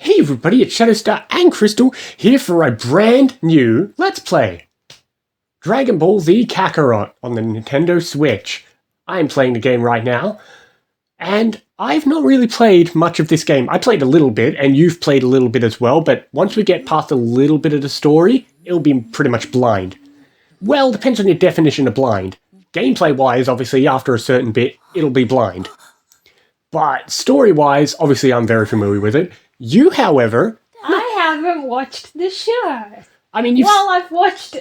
Hey everybody, it's Shadowstar and Crystal here for a brand new Let's Play. Dragon Ball Z Kakarot on the Nintendo Switch. I'm playing the game right now, and I've not really played much of this game. I played a little bit, and you've played a little bit as well, but once we get past a little bit of the story, it'll be pretty much blind. Well, depends on your definition of blind. Gameplay-wise, obviously, after a certain bit, it'll be blind. But story-wise, obviously I'm very familiar with it. You, however... I haven't watched the show. I mean, you've... Well, I've watched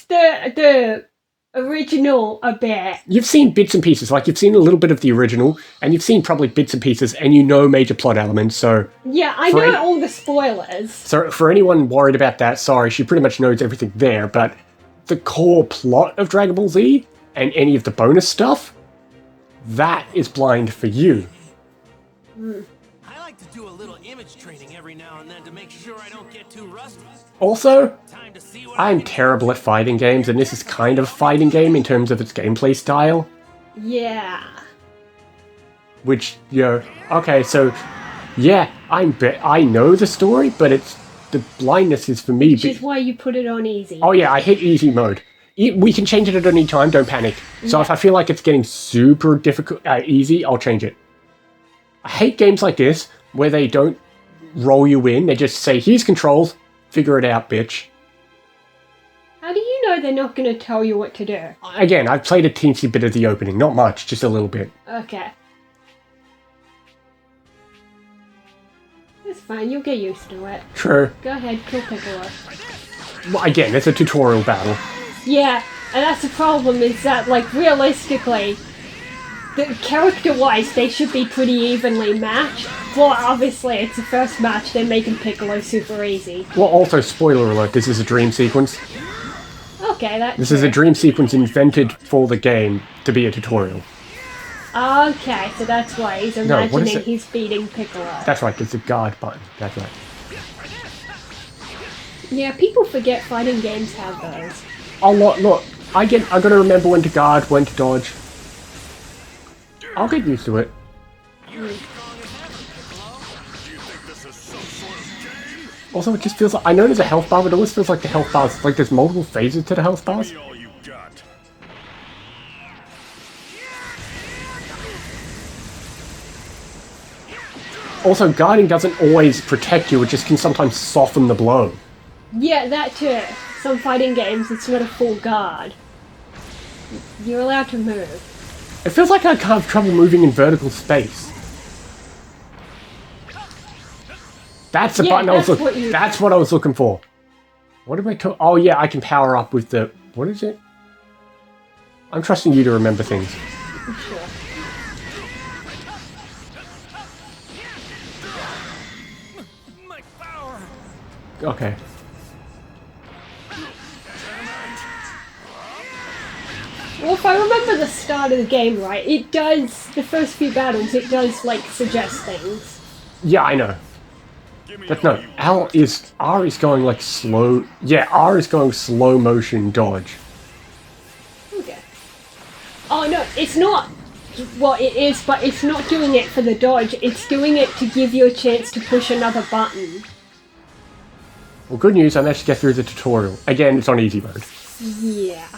the original a bit. You've seen bits and pieces. Like, you've seen a little bit of the original, and you've seen probably bits and pieces, and you know major plot elements, so... Yeah, I know all the spoilers. So, for anyone worried about that, sorry, she pretty much knows everything there, but the core plot of Dragon Ball Z, and any of the bonus stuff, that is blind for you. I like to do a little image training every now and then to make sure I don't get too rusty. Also, I'm terrible at fighting games, and this is kind of a fighting game in terms of its gameplay style. Yeah. Which, okay, so, yeah, I know the story, but it's, the blindness is for me. Which is why you put it on easy. Oh yeah, I hit easy mode. We can change it at any time, don't panic. So if I feel like it's getting super difficult, easy, I'll change it. I hate games like this, where they don't roll you in, they just say, here's controls, figure it out, bitch. How do you know they're not going to tell you what to do? Again, I've played a teensy bit of the opening, not much, just a little bit. Okay. It's fine, you'll get used to it. True. Go ahead, kill Piccolo. Well, again, it's a tutorial battle. Yeah, and that's the problem, is that, like, realistically, character-wise, they should be pretty evenly matched. Well, obviously, it's the first match, they're making Piccolo super easy. Well, also, spoiler alert, this is a dream sequence. Okay, that's This is a dream sequence invented for the game to be a tutorial. Okay, so that's why he's imagining he's beating Piccolo. That's right, there's a guard button. That's right. Yeah, people forget fighting games have those. Oh, look, I gotta remember when to guard, when to dodge. I'll get used to it. Also, it just feels like, I know there's a health bar, but it always feels like the health bars, like there's multiple phases to the health bars. Also, guarding doesn't always protect you, it just can sometimes soften the blow. Yeah, that too. Some fighting games, it's not a full guard. You're allowed to move. It feels like I have trouble moving in vertical space. That's the button I was looking. That's what I was looking for. What am I talking? Oh yeah, I can power up with the. What is it? I'm trusting you to remember things. Sure. Okay. Well, if I remember the start of the game right, it does, the first few battles, it does, like, suggest things. Yeah, I know. But no, R is going, like, slow... Yeah, R is going slow motion dodge. Okay. Oh, no, it's not... Well, it is, but it's not doing it for the dodge, it's doing it to give you a chance to push another button. Well, good news, I managed to get through the tutorial. Again, it's on easy mode. Yeah.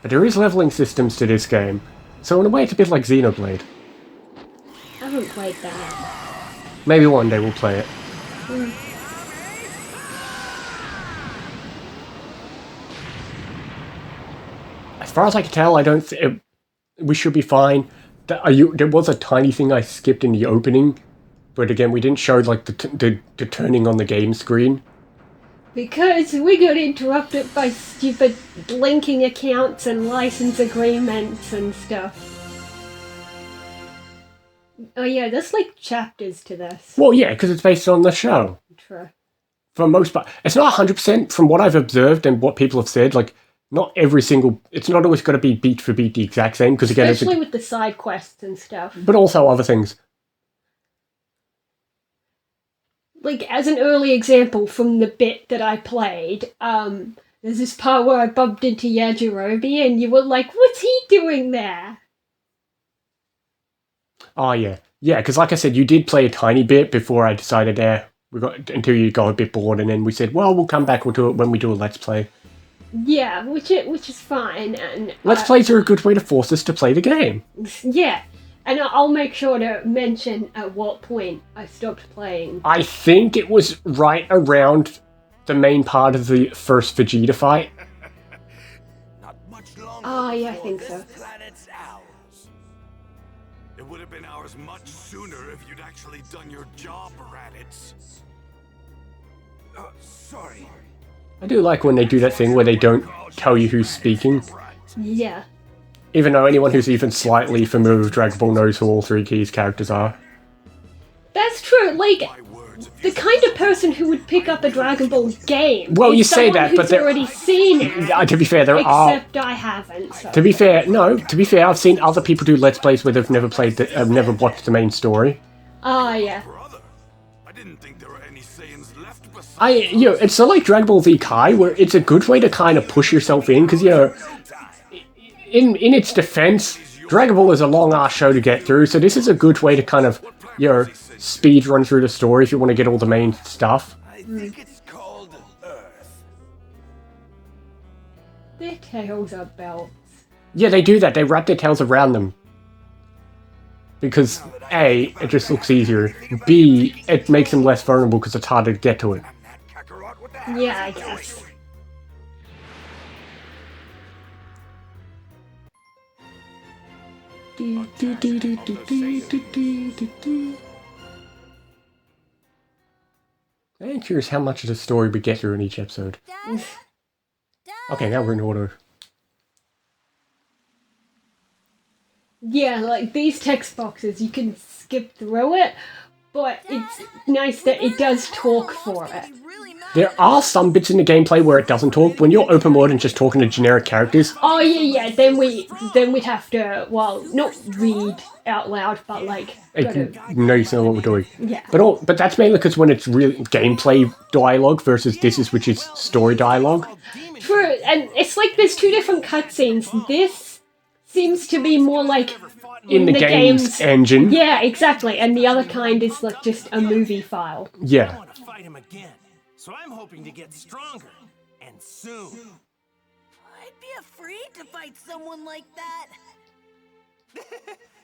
But there is leveling systems to this game, so in a way it's a bit like Xenoblade. I haven't played that. Maybe one day we'll play it. As far as I can tell, I don't we should be fine. There was a tiny thing I skipped in the opening, but again, we didn't show like the turning on the game screen. Because we got interrupted by stupid linking accounts and license agreements and stuff. Oh yeah, there's like chapters to this. Well, yeah, because it's based on the show. True. For most part. It's not 100% from what I've observed and what people have said, like, not every single... It's not always got to be beat for beat the exact same, because again... Especially with the side quests and stuff. But also other things. Like, as an early example from the bit that I played, there's this part where I bumped into Yajirobe and you were like, what's he doing there? Oh, yeah. Yeah, because like I said, you did play a tiny bit before I decided until you got a bit bored, and then we said, well, we'll come back, we'll do it when we do a Let's Play. Yeah, which is fine, and... Let's Plays are a good way to force us to play the game. Yeah, and I'll make sure to mention at what point I stopped playing. I think it was right around the main part of the first Vegeta fight. Not much longer. Oh, yeah, I before think so. this planet's ours. It would have been ours much sooner if you'd actually done your job, Raditz. Sorry. I do like when they do that thing where they don't tell you who's speaking. Yeah. Even though anyone who's even slightly familiar with Dragon Ball knows who all three Keys characters are. That's true, like, the kind of person who would pick up a Dragon Ball game. Well, is you say that, but someone who's already seen it. To be fair, there are... Except I haven't, so... To be fair, I've seen other people do Let's Plays where they've never played, never watched the main story. Oh, yeah. Brother, I didn't think there were any Saiyans left besides... It's sort of like Dragon Ball Z Kai, where it's a good way to kind of push yourself in, because, in its defense, Dragon Ball is a long-ass show to get through, so this is a good way to kind of, speed run through the story if you want to get all the main stuff. I think it's called Earth. Their tails are belts. Yeah, they do that. They wrap their tails around them. Because, A, it just looks easier. B, it makes them less vulnerable because it's harder to get to it. Kakarot, what the hell Yeah, I is that guess. I'm curious how much of the story we get through in each episode. Okay, now we're in order. Yeah, like, these text boxes, you can skip through it, but it's nice that it does talk for it. There are some bits in the gameplay where it doesn't talk. When you're open world and just talking to generic characters. Oh, yeah, then we'd have to, well, not read out loud, but, like, No, you know what we're doing. Yeah. But that's mainly because when it's real gameplay dialogue versus which is story dialogue. True, and it's like there's two different cutscenes. This seems to be more like In the game's engine. Yeah, exactly. And the other kind is like just a movie file. I Yeah. want to fight him again, so I'm hoping to get stronger, and soon. I'd be afraid to fight someone like that.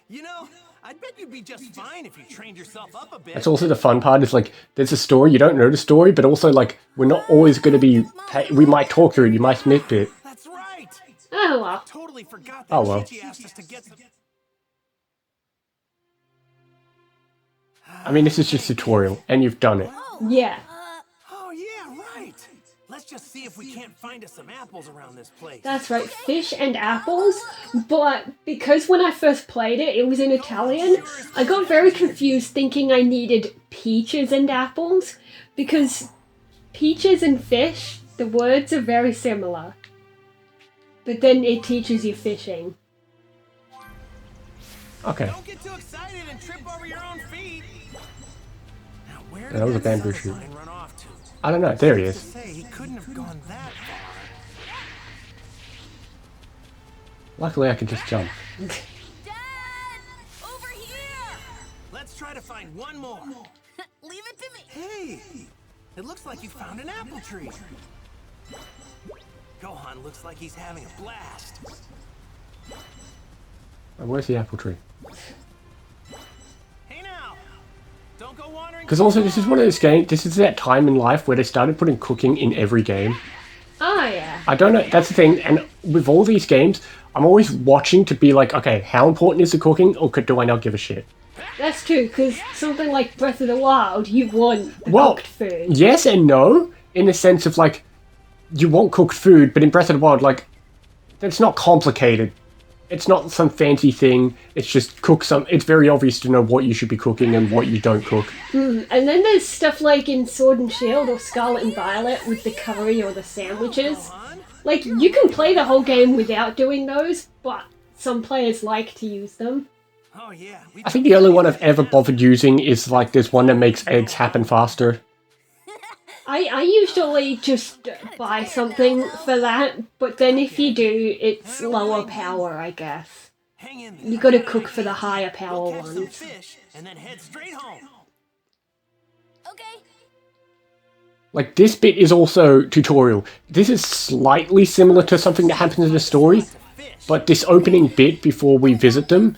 You know, I bet you'd be just fine if you trained yourself up a bit. That's also the fun part, is like, there's a story, you don't know the story, but also like, we're not always going to be, we might talk through it, you might miss it. That's right. Oh well. Totally forgot that Oh, well. Gigi asked us to get some... I mean, this is just a tutorial, and you've done it. Yeah. Oh yeah, right. Let's just see if we can't find us some apples around this place. That's right, fish and apples. But because when I first played it, it was in Italian, I got very confused thinking I needed peaches and apples. Because peaches and fish, the words are very similar. But then it teaches you fishing. Okay. Don't get too excited and trip over your own feet. Now, where That was a did bamboo sun shoot. sign run off to? I don't know, there he To is. say he couldn't have gone that far. Luckily I can just jump. Dad! Over here! Let's try to find one more. Leave it to me. Hey, it looks like you found an apple tree. Gohan looks like he's having a blast. Oh, where's the apple tree? Hey now, don't go wandering. Because also, this is one of those games, this is that time in life where they started putting cooking in every game. Oh yeah. I don't know, that's the thing, and with all these games, I'm always watching to be like, okay, how important is the cooking, or do I not give a shit? That's true, because something like Breath of the Wild, you want the Well, cooked food. yes and no, in the sense of like, you want cooked food, but in Breath of the Wild, like, that's not complicated. It's not some fancy thing, it's just cook some, it's very obvious to know what you should be cooking and what you don't cook. And then there's stuff like in Sword and Shield or Scarlet and Violet with the curry or the sandwiches. Like, you can play the whole game without doing those, but some players like to use them. Oh yeah, we I think the only one I've ever bothered using is like, there's one that makes eggs happen faster. I usually just buy something for that, but then if you do, it's lower power, I guess. Hang in there. You gotta cook for the higher power We'll catch some ones. fish and then head straight home. Okay. Like, this bit is also tutorial. This is slightly similar to something that happens in the story, but this opening bit before we visit them,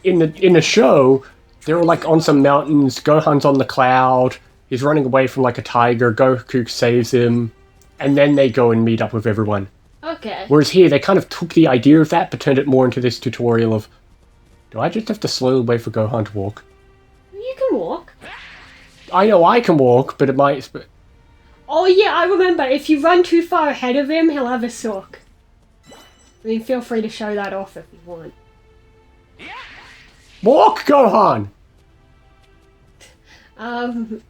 in the show, they're all like on some mountains, Gohan's on the cloud, he's running away from like a tiger, Goku saves him, and then they go and meet up with everyone. Okay. Whereas here, they kind of took the idea of that, but turned it more into this tutorial of, do I just have to slowly wait for Gohan to walk? You can walk. I know I can walk, but it might... Oh yeah, I remember. If you run too far ahead of him, he'll have a sock. I mean, feel free to show that off if you want. Walk, Gohan!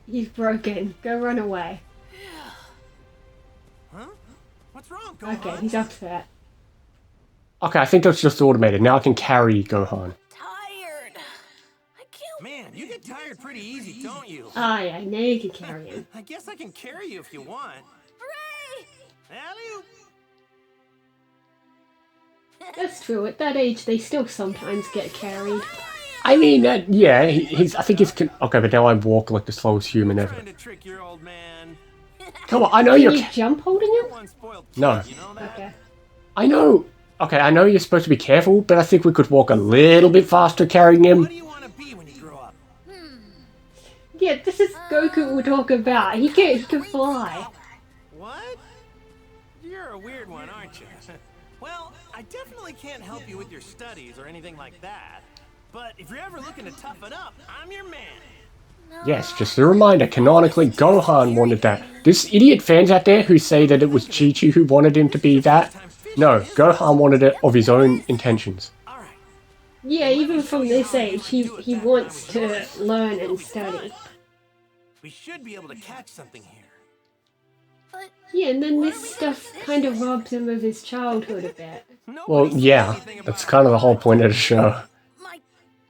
He's broken. Go run away. Huh? What's wrong, Gohan? Okay, he's upset. Okay, I think that's just automated. Now I can carry Gohan. Tired. I can't. Man, you get tired pretty easy, don't you? Ah, yeah, now you can carry him. I guess I can carry you if you want. Hooray! Alley-oop. That's true. At that age, they still sometimes get carried. I mean, yeah, he's... I think he's... Okay, but now I walk like the slowest human ever. Trying to trick your old man. Come on, I know Can you're... you jump holding him? One spoiled kid, No. You know that? Okay. I know... Okay, I know you're supposed to be careful, but I think we could walk a little bit faster carrying him. What do you want to be when you grow up? Yeah, this is Goku we're talking about. He can fly. What? You're a weird one, aren't you? Well, I definitely can't help you with your studies or anything like that. But if you're ever looking to toughen up, I'm your man. Yes, just a reminder, canonically, Gohan wanted that. There's idiot fans out there who say that it was Chi-Chi who wanted him to be that. No, Gohan wanted it of his own intentions. All right. Yeah, even from this age, he wants to learn and study. We should be able to catch something here. But Yeah, and then this stuff kind of robs him of his childhood a bit. Well, yeah, that's kind of the whole point of the show. my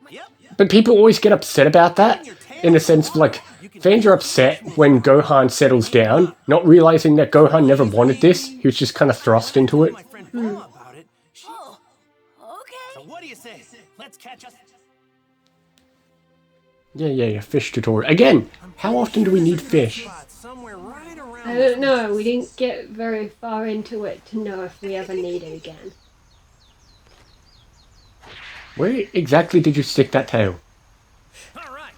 Yep. But people always get upset about that, in the sense of, like, fans are upset when Gohan settles down, not realizing that Gohan never wanted this, he was just kind of thrust into it. My friend Bulma about it. oh, So okay. what do you say? Let's catch us. Yeah, fish tutorial. Again, how often do we need fish? Somewhere right around. I don't know, we didn't get very far into it to know if we ever need it again. Where exactly did you stick that tail? All right.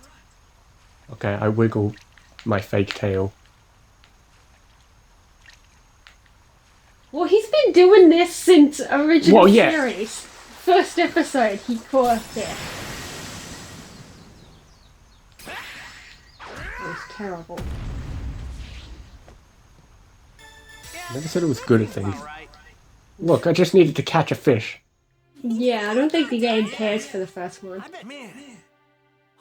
Okay, I wiggle my fake tail. Well, he's been doing this since original Well, yeah. series. First episode, he caught a fish. That was terrible. Never said it was good at things. All right. Look, I just needed to catch a fish. Yeah, I don't think the game cares for the first one. I bet, man,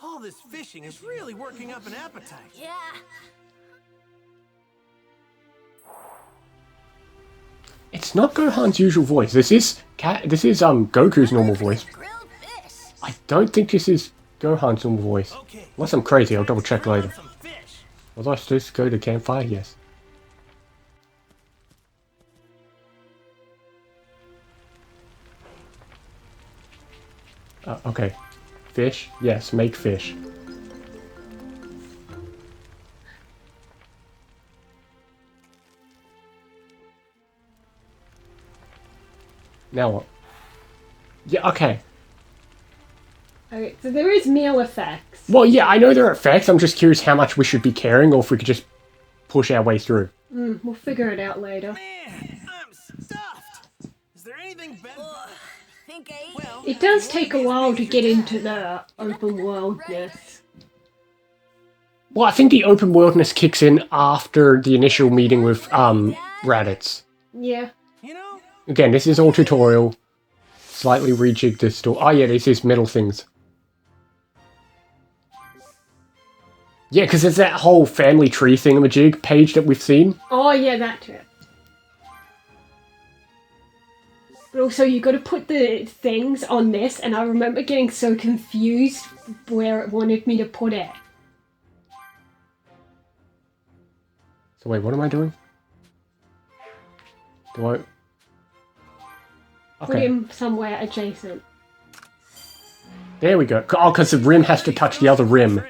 all this fishing is really working up an appetite. Yeah. It's not Gohan's usual voice. This is Goku's normal voice. Grilled fish. I don't think this is Gohan's normal voice. Okay. Unless I'm crazy, I'll double check Grill later. some fish. Was I supposed to go to campfire? Yes. Okay. Fish? Yes, make fish. Now what? Yeah, okay. Okay, so there is meal effects. Well, yeah, I know there are effects. I'm just curious how much we should be carrying or if we could just push our way through. We'll figure it out later. Man, I'm stuffed. Is there anything better? Think I ate. Well, It does take a while to get into the open worldness. Well, I think the open worldness kicks in after the initial meeting with Raditz. Yeah. you know, Again, this is all tutorial. Slightly rejigged this store. Oh yeah, this is metal things. Yeah, because there's that whole family tree thingamajig page that we've seen. Oh yeah, that too. But also you got to put the things on this, and I remember getting so confused where it wanted me to put it. So wait, what am I doing? Do I... Put Okay. him somewhere adjacent. There we go. Oh, because the rim has to touch the other rim.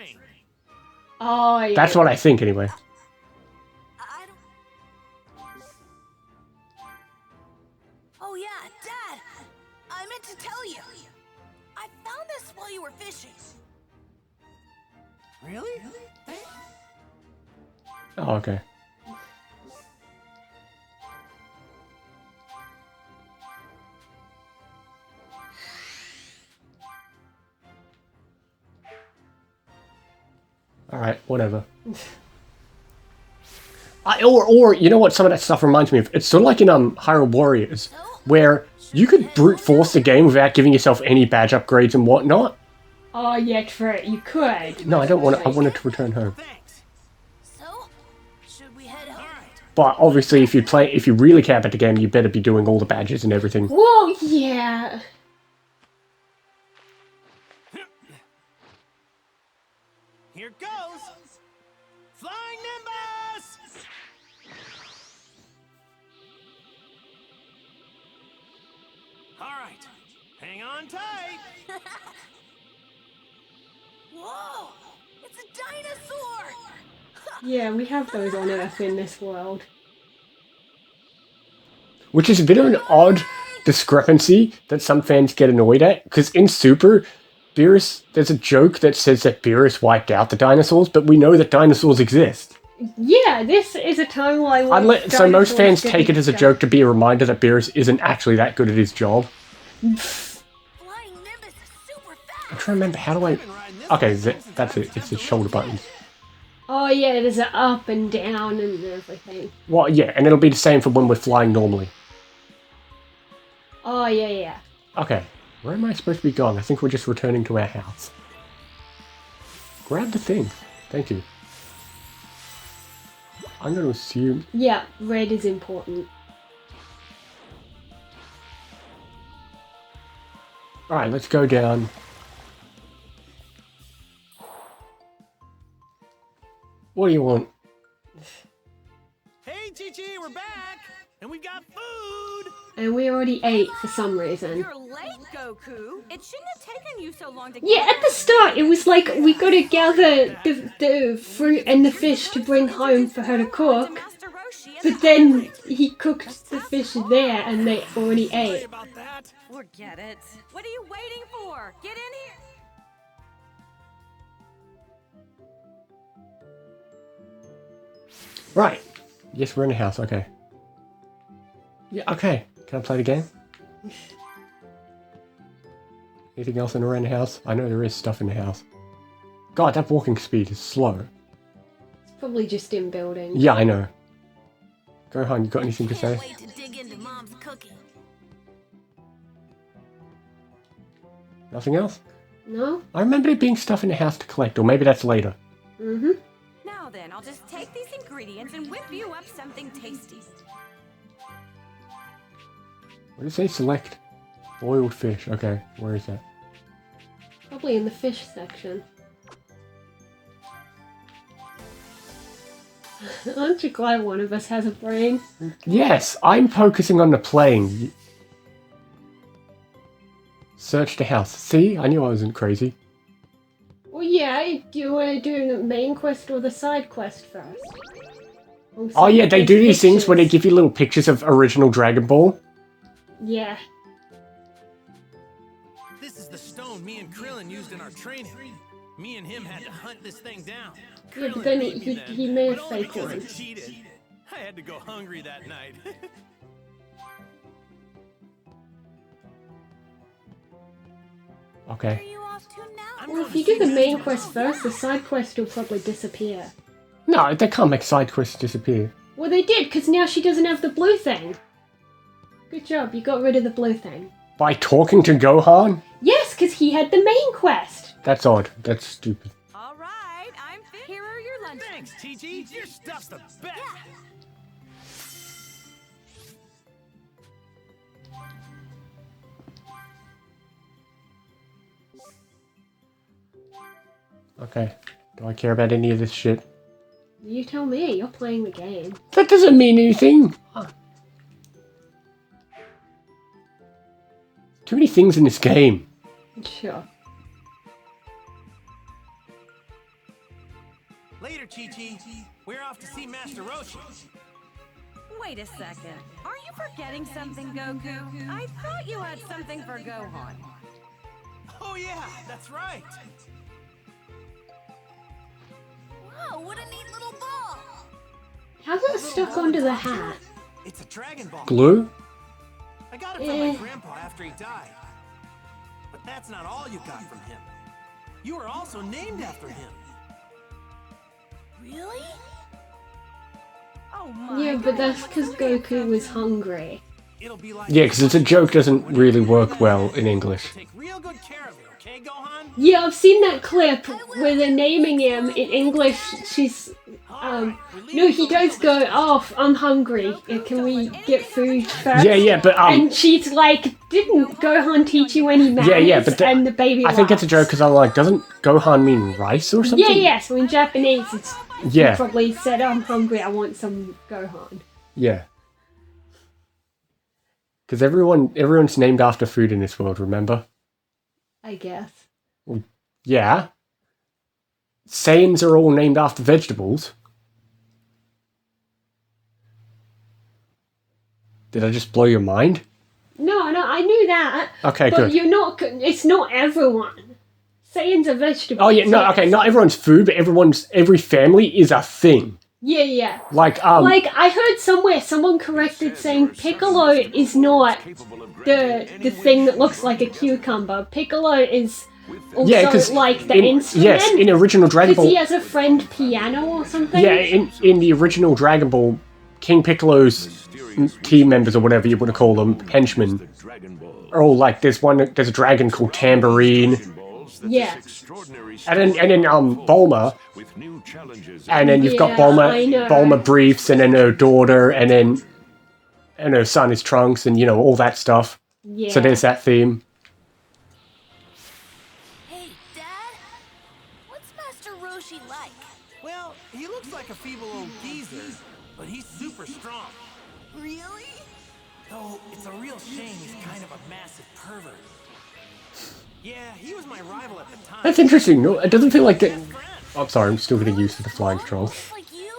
Oh, yeah. That's what I think, anyway. I don't... Oh yeah, Dad! I meant to tell you. I found this while you were fishing. Really? Oh, okay. Alright, whatever. Or, you know what some of that stuff reminds me of? It's sort of like in Hyrule Warriors, where you could brute force the game without giving yourself any badge upgrades and whatnot. Oh, yeah, true. You could. No, I don't want to. I wanted to return home. Thanks. So, should we head home? But obviously, if you really care about the game, you better be doing all the badges and everything. Whoa, yeah. Here goes! Flying Nimbus! Alright, hang on tight! Whoa! It's a dinosaur! Yeah, we have those on Earth in this world. Which is a bit of an odd discrepancy that some fans get annoyed at, because in Super, Beerus, there's a joke that says that Beerus wiped out the dinosaurs, but we know that dinosaurs exist. Yeah, this is a timeline where So most fans dinosaurs take it as a didn't joke to be a reminder that Beerus isn't actually that good at his job. Flying Nimbus is super fast! I'm trying to remember, how do I... Okay, that's it. It's the shoulder buttons. Oh, yeah, there's an up and down and everything. Well, yeah, and it'll be the same for when we're flying normally. Oh, yeah, yeah. Okay, where am I supposed to be going? I think we're just returning to our house. Grab the thing. Thank you. I'm going to assume... Yeah, red is important. Alright, let's go down. What do you want? Hey, Chi-Chi, we're back! And we've got food! And we already ate for some reason. You're late, Goku. It shouldn't have taken you so long to Yeah, at the start, it was like we gotta gather the fruit and the fish to bring home for her to cook. But then he cooked the fish there and they already Sorry ate. about that. Forget it. What are you waiting for? Get in here. Right. Yes, we're in the house. Okay. Yeah, okay. Can I play the game? Anything else in around the house? I know there is stuff in the house. God, that walking speed is slow. It's probably just in building. Yeah, I know. Gohan, you got anything to say? Can't wait to dig into Mom's cooking. Nothing else? No? I remember there being stuff in the house to collect, or maybe that's later. Mm-hmm. Now then, I'll just take these ingredients and whip you up something tasty. What did it say? Select boiled fish. Okay, where is that? Probably in the fish section. Aren't you glad one of us has a brain? Yes, I'm focusing on the playing. Search the house. See? I knew I wasn't crazy. Well, yeah, do you want to do the main quest or the side quest first? Oh yeah, they do these things where they give you little pictures of original Dragon Ball. Yeah. This is the stone me and Krillin used in our training. Me and him had to hunt this thing down. Yeah, but Krillin then beat me he made a but only fake because he one. cheated. I had to go hungry that night. Where are Okay. you off to now? I'm Well, going if to you do see the Mr. main Joe. quest first, the side quest will probably disappear. No, they can't make side quests disappear. Well, they did, because now she doesn't have the blue thing. Good job, you got rid of the blue thing. By talking to Gohan? Yes, because he had the main quest. That's odd. That's stupid. All right, I'm fit. Here are your lunches. Thanks, Chi-Chi. Your stuff's the best. Okay. Do I care about any of this shit? You tell me, you're playing the game. That doesn't mean anything. Too many things in this game. Sure. Later, Chi-Chi. We're off to see Master Roshi. Wait a second. Are you forgetting something, Goku? I thought you had something for Gohan. Oh yeah, that's right. Wow, what a neat little ball! How's it stuck onto the hat? It's a Dragonball. Glue? I got it from my grandpa after he died. But that's not all you got from him. You were also named after him. Really? Oh my. Yeah, but that's because Goku was hungry. It'll be like Yeah, because it's a joke doesn't really work well in English. Take real good care of it, okay, Gohan? Yeah, I've seen that clip where they're naming him in English. She's, no, he does go, oh, I'm hungry. Can we get food first? Yeah, but And she's like, didn't Gohan teach you any manners? Yeah, but and the baby I think it's a laughs. joke because I'm like, doesn't Gohan mean rice or something? Yeah, so in Japanese, it's Yeah. he probably said, I'm hungry, I want some Gohan. Yeah. Because everyone's named after food in this world, remember? I guess. Yeah. Saiyans are all named after vegetables. Did I just blow your mind? No, I knew that. Okay, but good. you're not, it's not everyone. Saiyans are vegetables. Oh yeah, no, okay, not everyone's food, but every family is a thing. Yeah. Like, Like, I heard somewhere someone corrected saying Piccolo is not the thing that looks like a cucumber. Piccolo is also yeah, because like the instrument. Yes, in original Dragon Because he Ball. has a friend piano or something. Yeah, in the original Dragon Ball, King Piccolo's team members or whatever you want to call them, henchmen, are all like there's a dragon called Tambourine. Yeah. And then Bulma, and then you've got Yeah, Bulma, I know. Bulma briefs, and then her daughter, and her son is Trunks, and all that stuff. Yeah. So there's that theme. Hey, Dad? What's Master Roshi like? Well, he looks like a feeble old geezer, but he's super strong. Really? Though it's a real shame he's kind of a massive pervert. Yeah, he was my rival at the time. That's interesting. No, it doesn't feel like that. Best friend. Oh, I'm sorry, I'm still getting used to the flying scrolls. Just like you?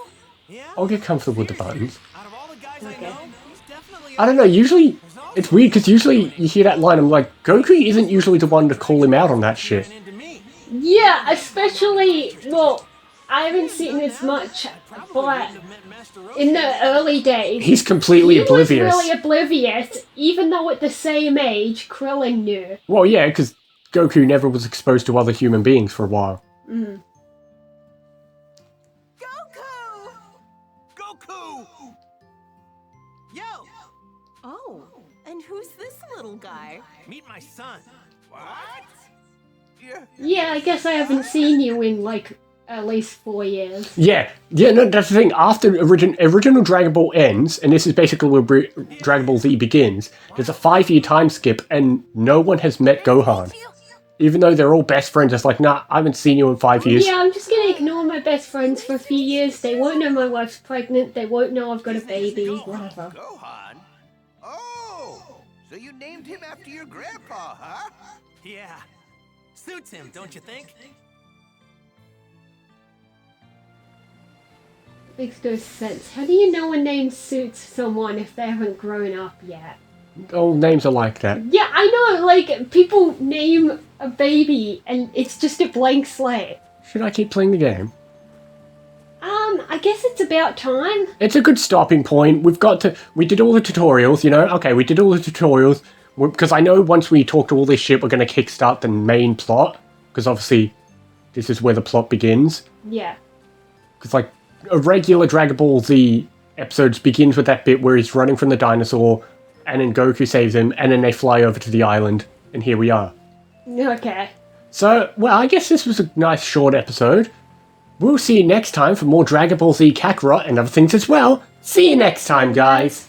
Yeah? I'll get comfortable with the buttons. Out of all the guys I know, he's definitely I don't know, usually, it's weird, because usually you hear that line, I'm like, Goku isn't usually the one to call him out on that shit. into me. Yeah, especially, well, I haven't seen this much, but in the early days, He's completely he was oblivious. really oblivious, even though at the same age, Krillin knew. Well, yeah, because Goku never was exposed to other human beings for a while. Goku! Goku! Yo! Oh, and who's this little guy? Meet my son. What? Yeah, I guess I haven't seen you in, like, at least 4 years. Yeah, no, that's the thing. After original Dragon Ball ends, and this is basically where Dragon Ball Z begins, there's a 5-year time skip, and no one has met Gohan. Even though they're all best friends, it's like, nah, I haven't seen you in 5 years. Yeah, I'm just gonna ignore my best friends for a few years. They won't know my wife's pregnant, they won't know I've got a baby, whatever. Gohan? Oh, so you named him after your grandpa, huh? Yeah. Suits him, don't you think? Makes no sense. How do you know a name suits someone if they haven't grown up yet? All names are like that. Yeah, I know, like, people name a baby and it's just a blank slate. Should I keep playing the game? I guess it's about time. It's a good stopping point. We did all the tutorials, Okay, we did all the tutorials. Because I know once we talk to all this shit, we're going to kickstart the main plot. Because obviously, this is where the plot begins. Yeah. Because, like, a regular Dragon Ball Z episodes begins with that bit where he's running from the dinosaur, and then Goku saves him, and then they fly over to the island, and here we are. Okay. So, well, I guess this was a nice short episode. We'll see you next time for more Dragon Ball Z Kakarot and other things as well. See you next time, guys!